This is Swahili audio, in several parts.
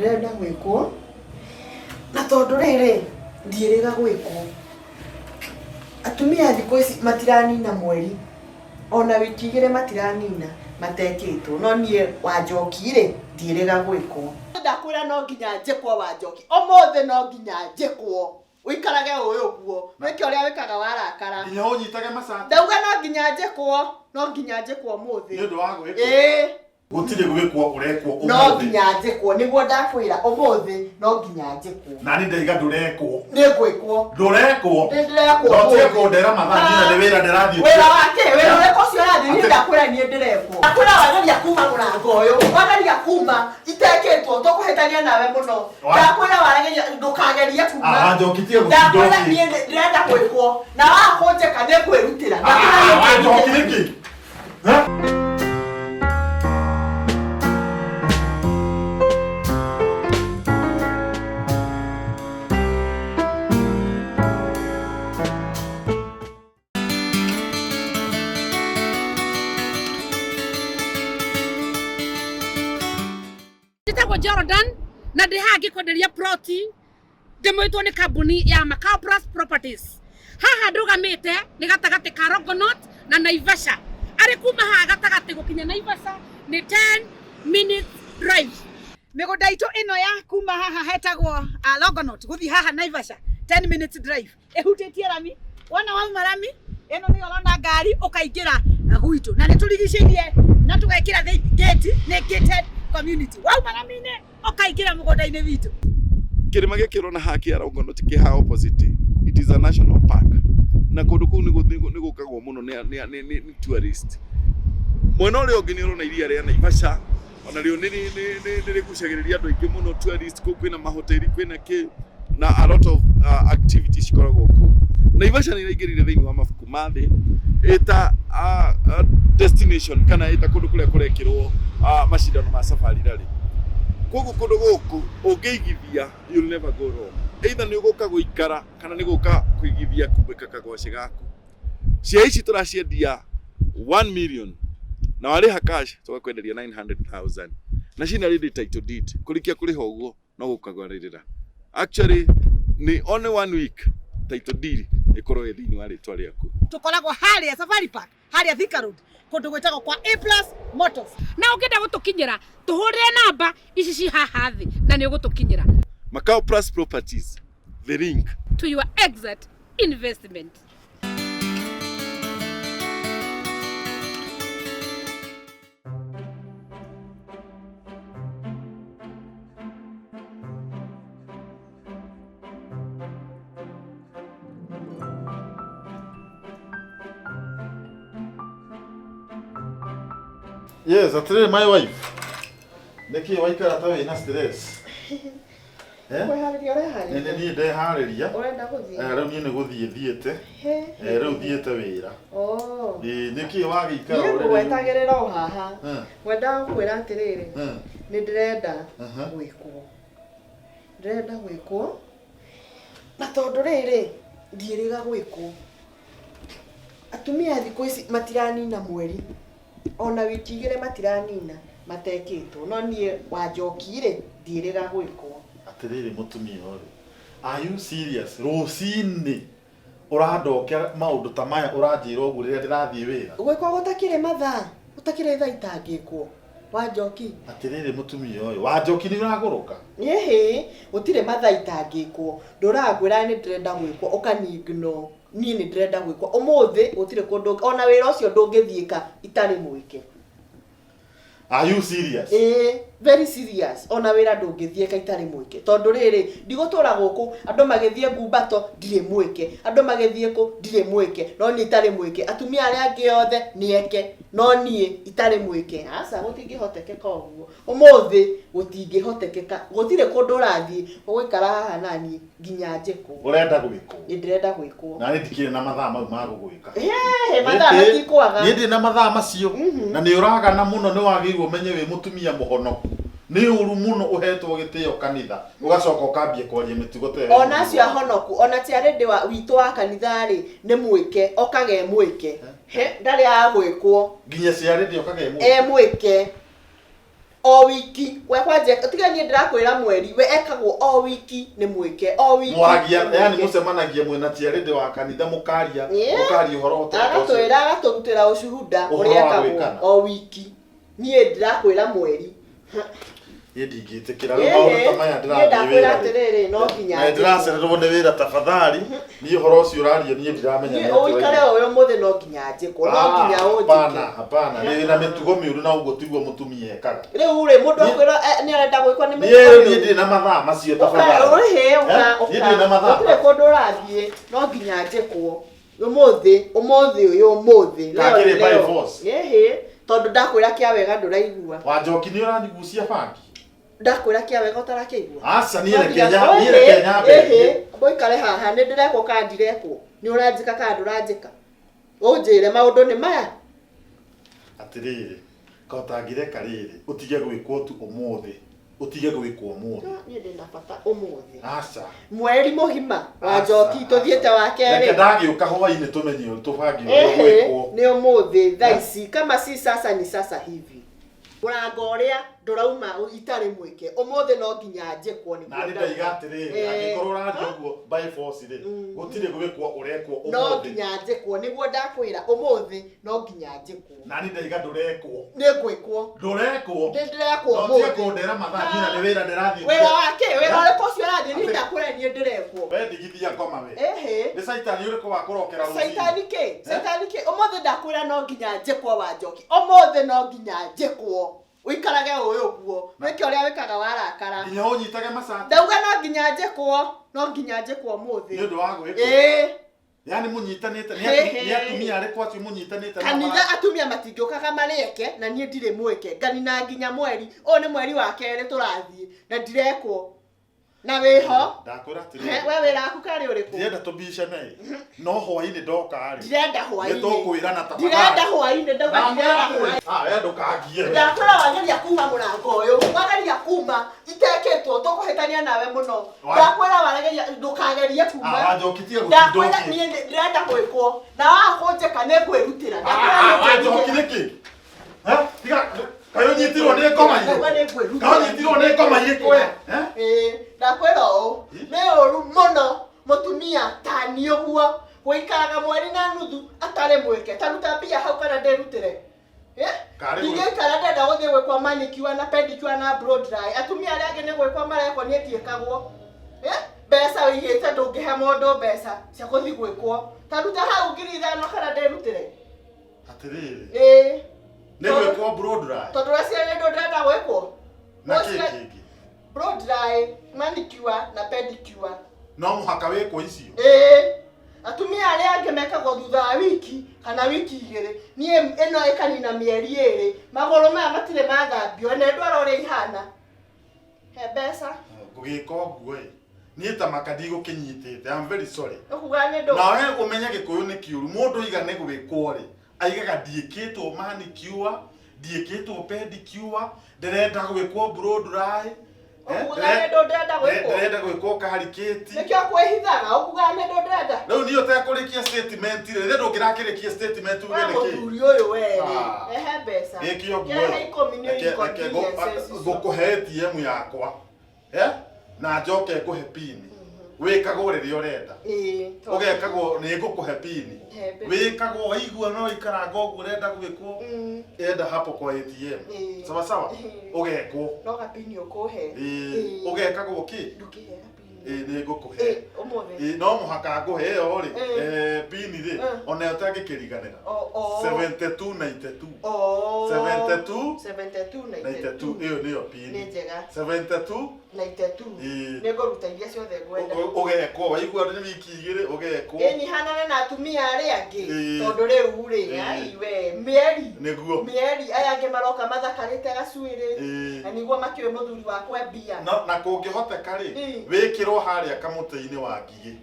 ndirenda gwikwo na tondu riri ndiiriga gwikwo. Atumia thikũ ici matiranina mweri, ona wiki igĩrĩ matiranina mateketwo, no niĩ Wanjoki-rĩ ndiiriga gwikwo. Ndakwĩra no nginya njĩkwo Wanjoki, ũmũthĩ no nginya njĩkwo. Uikarage ũyũ guo, wĩke ũrĩa wĩkaga warakara. Nginya ũnyitage macani. Ndauga no nginya njĩkwo, no nginya njĩkwo ũmũthĩ. Nĩ ũndũ wa gwĩkwo. Gũtirĩ gwĩkwo ũrekwo ũmũthĩ. No nginya njĩkwo, nĩguo ndakwĩra ũmũthĩ no nginya njĩkwo. Na nĩ ndaiga ndũrekwo. Nĩ gwĩkwo. Ndũrekwo. Nĩ ndĩrekwo. No tiga kũndera mathaa nginya nĩ wĩra ndĩrathiĩ. Wĩra wake, wĩra ũrĩkũ ũcio ũrathiĩ niĩ ndakwĩra niĩ ndĩrekwo. Ndakwĩra wageria kuma mũrango ũyũ, wageria kuma iteketwo tũkũhĩtania nawe mũno. Ndakwĩra wageria ndũkagerie kuma. Wanjoki tiga gũtinda. Ndakwĩra niĩ ndĩrenda gwĩkwo na wakũnjĩka nĩ kwĩrutĩra. Wanjoki nĩkĩ? Jordan na ndihagi kwenderia ploti ndimwitwo ni kambuni ya Macau Plus Properties. Haha ndugamite ni gatagati ka Longonot na Naivasha. Ari kuma haha gatagati gukinya Naivasha ni 10 minutes drive. Migunda itu ino ya kuma haha hetagwo Longonot guthi haha Naivasha 10 minutes drive. Ehutitie rami wana wa marami ino ni orona ngari ukaingira gwitu na niturigicĩirie na tugekira gate ni gated community. Wow maramine okaingira mugunda-ini witu. Kirima giki rona haki ya Longonot ki ha opposite. It is a national park. Na kundu kuu ni gukagwo muno ni tourist. Mwena uri ungi ni urona iria ria Naivasha. Ona rio ni rigucagiriria andu aingi muno tourist kuu kwina mahoteli kwina ki na a lot of activities ikoragwo kuu. Naivasha ni iraingirire thiini wa mabuku ma thi eta destination kana eta kundu kuria kurekirwo mashindano ma safari rally. Koguo kundu guku ungeigithia you'll never go wrong. Either ni uguka guikara kana ni guka kuigithia kubika kagwaci gaku. Cia ici turaciendia 1 million na wariha cash tugakwenderia 900,000 na cina ready title deed kurikia kuriha uguo no gukagwaririra. Actually ni only 1 week title deed ikorwo thiini wa ritwa riaku. Tukoragwo haria Safari Park haria Thika Road kundu gwetagwo kwa A+ Motors. Na ukenda gutukinyira tuhurire namba ici ci haha thi na ni ugutukinyira. Macau Plus Properties, the link to your exit investment. Yes, atiriri my wife. Niki waikara ta wina stress. Kwehariria urehariria. Ni ndehariria. Urenda guthii. Riu ni guthii thiete. Riu thiete wira. Niki wagikara uri. Ni gwetagirira o haha. Wenda kwira atiriri. Ni ndirenda gwikwo. Ndirenda gwikwo. Na tondu riri ndiiriga gwikwo. Atumia thikũ ici matiranina mweri. Ona wiki igĩrĩ matiranina mateketwo, no niĩ Wanjoki-rĩ ndiiriga gwikwo. Atiriri mutumia uri. Are you serious? Rũcinĩ ũrandokera maũndũ ta maya ũranjĩra ũguo rĩrĩa ndĩrathiĩ wĩra. Gwikwo gũtakĩrĩ mathaa, gũtakĩrĩ thaa itangĩkwo. Wanjoki. Atiriri mutumia uyu. Wanjoki ni ũragũrũka. Yehe, gũtirĩ mathaa itangĩkwo. Ndũragwĩra nĩ ndĩrenda gwikwo, ũkanigno. Niĩ nĩ ndĩrenda gwikwo. Ũmũthĩ gũtirĩ kũndũ ona wĩra ũcio ndũngĩthiĩka itarĩ mwĩke. Are you serious? Very serious. Ona wĩra ndũngĩthiĩka itarĩ mwĩke. Tondũ rĩrĩ ndigũtũra gũkũ andũ magĩthiĩ ngumbato ndirĩ mwĩke. Andũ magĩthiĩ kũ ndirĩ mwĩke. No niĩ itarĩ mwĩke. Atumia arĩa angĩ othe nĩeke. No niĩ itarĩ mwĩke. Aca gũtingĩhotekeka ũguo. Ũmũthĩ gũtingĩhotekeka. Gũtirĩ kũndũ ũrathiĩ ũgũikara haha nani nginya njĩkwo. Ũrenda gwĩkwo. Nĩ ndĩrenda gwĩkwo. Na nĩ ndikĩrĩ na mathaa mau ma gũgwĩka. Mathaa matikwaga. Nĩ ndĩ na mathaa macio. Na nĩ ũragana mũno nĩ wagĩrĩirwo menye wĩ mũtumia mũhonoku. Ni uru muno uhetwo gitio kanitha ugacoka ukambie kwaria mitugo te ona acio ahonoku ona tiarende wa witu wa kanitha ri ni mwike okage mwike he ndari agwikwo nginya ciarende okage mwike mwike o wiki we kwanje tiga nie ndirakwira mweri we ekagwo o wiki ni mwike o wiki mwagia yani mucemanagia mwena tiarinde wa kanitha mukaria uhoro utoto agatwira agaturutira ushuhuda uri ekagwo o wiki nie ndirakwira mweri ndingitikira maundu tamaya ndirakwira atiriri no nginya ndiracererwo ni wira tafadhali ni uhoro ucio urario nie ndiramenya ni uikare o muthe no nginya njiko no nginya unjike hapana ni na mitugo miuru na ugo tigwo mutumia ekaga riu ri mundu akwira ni arenda gwikwa ni mitugo ni ndi na mathaa macio tafadhali uri uka na mathaa ukire kundu rathie no nginya njikwo umuthi uyu umuthi ngakire by force tondu ndakwira kia wega nduraigua wanjoki ni uranyigucia bangi ndakwira kia wega utarakigua aca ni Kenya mbere boikare haha ni ndirekwo kandirekwo ni uranjika ka nduranjika unjire maundu ni maya atiriri kotangireka riri utige gwikwo tu umuthi utige gwikwo umuthi ni ndina bata umuthi aca mweri muhima wa njoki tuthiete wa keri reke ndagiuka hwaini tumenye tubangi gwikwo ni umuthi thaici kama si sasa ni sasa hivi murango uria ndurauma itari mwike umuthi no nginya njikwo ni na ndaiga atiriri angikorwo radio guo by force ri gutire gwikwo urekwo umuthi no nginya njikwo niguo ndakwira umuthi no nginya njikwo na ndaiga ndurekwo ni gwikwo ndurekwo ndirekwo umuthi no ndera mathaa na ni wira ndirathi wira wake wira uriko cio rathi ni ndakwira ni ndirekwo we ndigithia ngoma we ni saitani uriko wa kurokera ruci saitani ke umuthi ndakwira no nginya njikwo wa njoki umuthi no nginya njikwo uikarage uyu guo weke uria wikaga warakara nginya unyitage macati ndauga no nginya njikwo muthi ni undu wa gwikwo yani munyitanite ni atumia ariko atu munyitanite kanitha atumia matingiukaga marieke na nie ndire mweke nganina nginya mweri o ni mweri wa kere turathie na ndirekwo na wiho ndakwira atiri we wira aku kari uriku ndirenda tubicane no hwaini ndoka ari ndirenda hwaini nitukwirana ta ndirenda hwaini ndauga ndirenda hwaini ndukagie ndakwira wageria kuma murango uyu wageria kuma iteketwo tukuhitania nawe muno ndakwira wageria ndukagerie kuma wanjokitie ndakwira nie ndirenda gwikwo na wakunjika ni ngwirutira wanjokire ki tiga kayo nyitirwo ni ngoma kwe ndakwira u ni uru muno mutumia tani uguo gwikaraga mweri na nuthu atari mwike taruta mbia hau kana ndirutire ndigikara ndenda guthie gwikwa manikiwa na pedikiwa na blow dry atumia aria angi ni gwikwa marekwo ni etiekagwo mbeca wigite ndungihe mundu mbeca cia guthi gwikwo taruta hau ngiri ithano kana ndirutire atiriri ni gwikwo blow dry tondu racio ni ndenda gwikwo na kiki blow dry manikiwa na pedikiwa no muhaka wikwo icio atumia aria angi mekagwo thutha wa wiki kana wiki igiri nie ino ikanina mieri iri maguru maya matire mathambio na ndwara uria ihana he mbeca ngugika uguo nie ta makadi gukinyitite I'm very sorry ukuga ni ndo nawe umenya gikuyu ni kiuru mundu igane gwikwo ri aigaga ndieketwo manikiwa ndieketwo pedikiwa ndirenda gwikwo blow dry ukuga ndo ndenda gwikwo ndirenda gwikwo kahariketi nikio kwihithaga ukuga ndo ndenda riu ni utekurikia statement ri ri ndungirakirikia statement ugene ki muthuri uyu we ehe mbeca ikio gukuhe ATM yakwa na njoke kuhe pini wikagwo riria urenda ugekagwo ni ngukuhe pini wikagwo waigua no ikaranga uguo urenda gwikwo enda hapo kwa ATM sawa sawa ugekwo no kapini ukuhe ugekagwo ki ndukihe ni ngukuhe no muhaka nguheo ri pini ri ona utangikiriganira 7292 7292 iyo niyo pini 72 nego rutairia ciothe gwenda ugekwo waigua ni wiki igiri ugekwo ni hanane na atumia aria angi tondu riu ri aiwe mieri niguo mieri aya angi maroka mathakarite gacuiri na niguo makiwe muthuri wakwa mbia na kungihoteka ri wikirwo haria kamuteini wa ngigi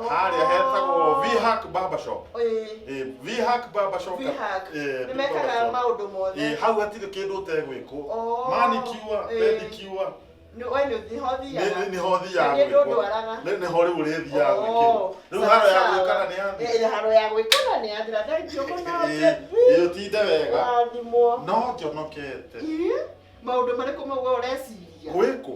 haria hetagwo VHAC barber shop VHAC barber shop ni mekaga maundu mothe hau hatire kindu utegwikwo manikiwa pedikiwa ni wenu thihothia ni hothia ni hori urithi ya gwikwo riu haro ya gwikana ni athi haro ya gwikana ni athi na ndai cioko na iyo tinde wega no njonokete maundu mariko mau ureciria gwikwo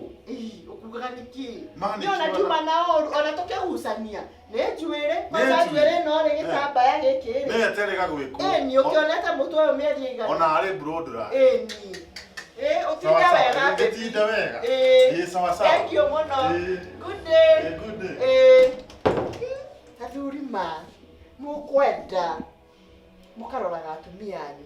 ukugaga niki Mani niona kiwara. tuma na ona tukihucania ne njuire maca njuire no ri gitambaya giki ri ne terega gwikwo ni ukionete mutu uyu mieri igana ona ari brodra ni utinda wega utinda wega sawa sawa thank you muno good day good day athuri ma mukwenda mukaroraga atumia ni